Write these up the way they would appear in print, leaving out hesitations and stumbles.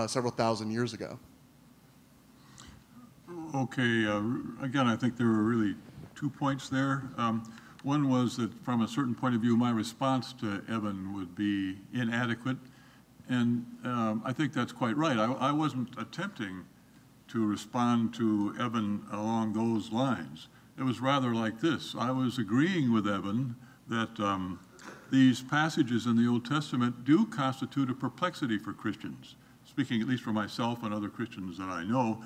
several thousand years ago. Okay, again, I think there were really 2 points there. One was that from a certain point of view, my response to Evan would be inadequate. And I think that's quite right. I wasn't attempting to respond to Evan along those lines. It was rather like this. I was agreeing with Evan that these passages in the Old Testament do constitute a perplexity for Christians. Speaking at least for myself and other Christians that I know,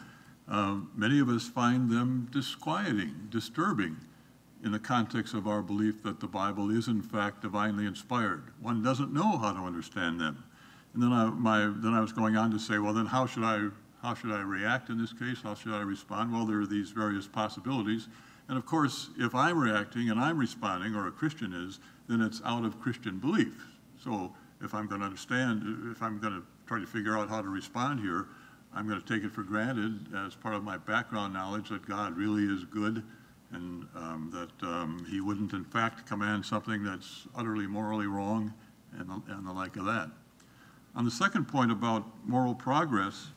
many of us find them disquieting, disturbing in the context of our belief that the Bible is in fact divinely inspired. One doesn't know how to understand them. And then I was going on to say, well, then how should I react in this case? How should I respond? Well, there are these various possibilities. And of course, if I'm reacting and I'm responding, or a Christian is, then it's out of Christian belief. So if I'm going to understand, if I'm going to try to figure out how to respond here, I'm going to take it for granted as part of my background knowledge that God really is good, and that he wouldn't in fact command something that's utterly morally wrong, and the like of that. On the second point about moral progress,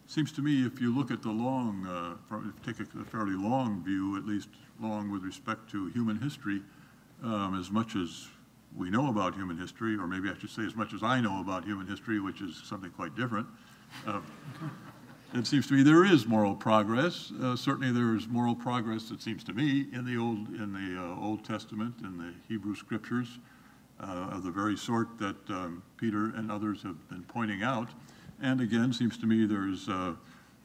it seems to me if you look at the long, take a fairly long view, at least long with respect to human history, as much as we know about human history, or maybe I should say as much as I know about human history, which is something quite different, it seems to me there is moral progress. Certainly there is moral progress, it seems to me, in the Old Testament, in the Hebrew Scriptures, of the very sort that Peter and others have been pointing out. And again, seems to me there's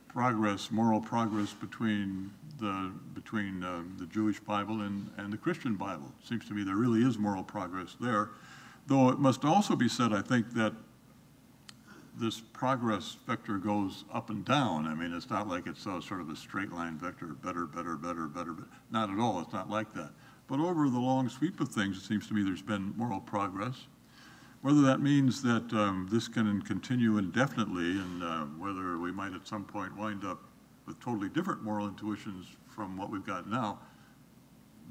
progress, moral progress between the Jewish Bible and the Christian Bible. It seems to me there really is moral progress there. Though it must also be said, I think, that this progress vector goes up and down. I mean, it's not like it's sort of a straight line vector, better, better, better, better. Not at all, it's not like that. But over the long sweep of things, it seems to me there's been moral progress. Whether that means that this can continue indefinitely, and whether we might at some point wind up with totally different moral intuitions from what we've got now,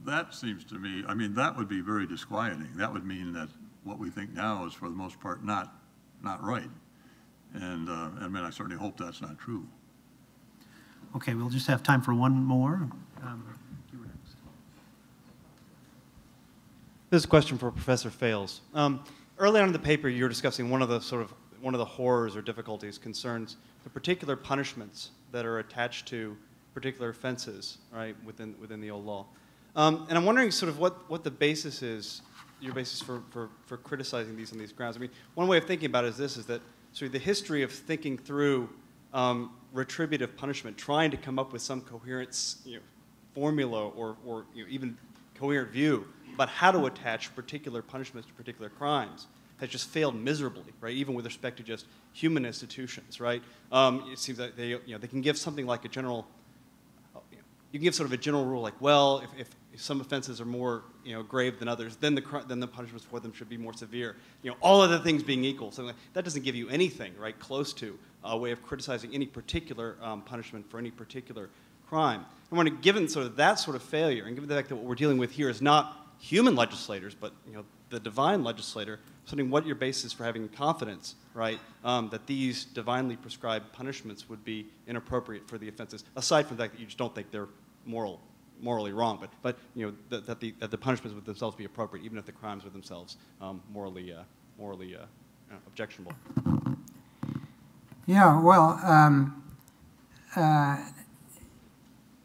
that seems to me, I mean, that would be very disquieting. That would mean that what we think now is for the most part not right. And I mean, I certainly hope that's not true. Okay, we'll just have time for one more. You were next. This is a question for Professor Fales. Early on in the paper, you were discussing one of the horrors or difficulties concerns the particular punishments that are attached to particular offenses, right, within the old law. And I'm wondering sort of what the basis is, your basis for criticizing these on these grounds. I mean, one way of thinking about it is that sort of the history of thinking through retributive punishment, trying to come up with some coherent formula or even coherent view about how to attach particular punishments to particular crimes has just failed miserably, right? Even with respect to just human institutions, right? It seems that they can give something like a general, you can give sort of a general rule like, well, if some offenses are more grave than others, then the punishments for them should be more severe. All other things being equal, something like that doesn't give you anything right close to a way of criticizing any particular punishment for any particular crime. I want to, given sort of that sort of failure, and given the fact that what we're dealing with here is not human legislators, but the divine legislator, something what your basis for having confidence, right, that these divinely prescribed punishments would be inappropriate for the offenses, aside from the fact that you just don't think they're morally wrong, but that the punishments would themselves be appropriate, even if the crimes were themselves morally objectionable. Yeah, well,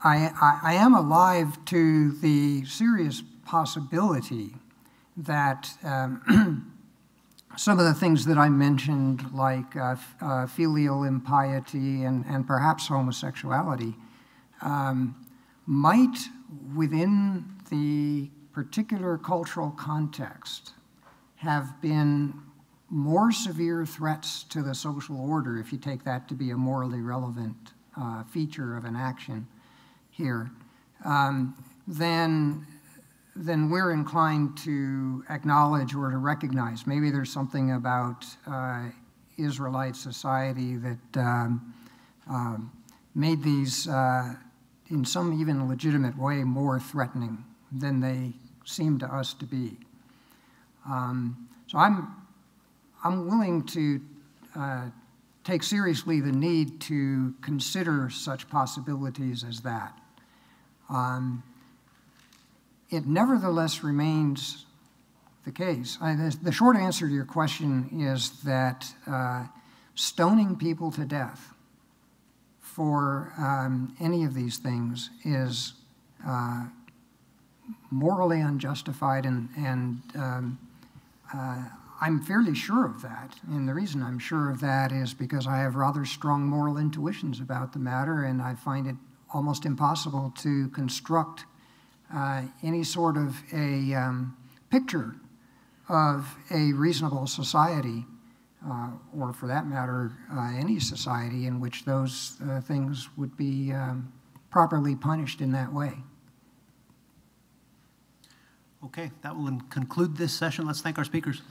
I am alive to the serious possibility that some of the things that I mentioned, like filial impiety and perhaps homosexuality, might, within the particular cultural context, have been more severe threats to the social order, if you take that to be a morally relevant feature of an action here, than we're inclined to acknowledge or to recognize. Maybe there's something about Israelite society that made these, in some even legitimate way, more threatening than they seem to us to be. So I'm willing to take seriously the need to consider such possibilities as that. It nevertheless remains the case. The short answer to your question is that stoning people to death for any of these things is morally unjustified, and I'm fairly sure of that. And the reason I'm sure of that is because I have rather strong moral intuitions about the matter, and I find it almost impossible to construct any sort of a picture of a reasonable society, or for that matter, any society in which those things would be properly punished in that way. Okay, that will conclude this session. Let's thank our speakers.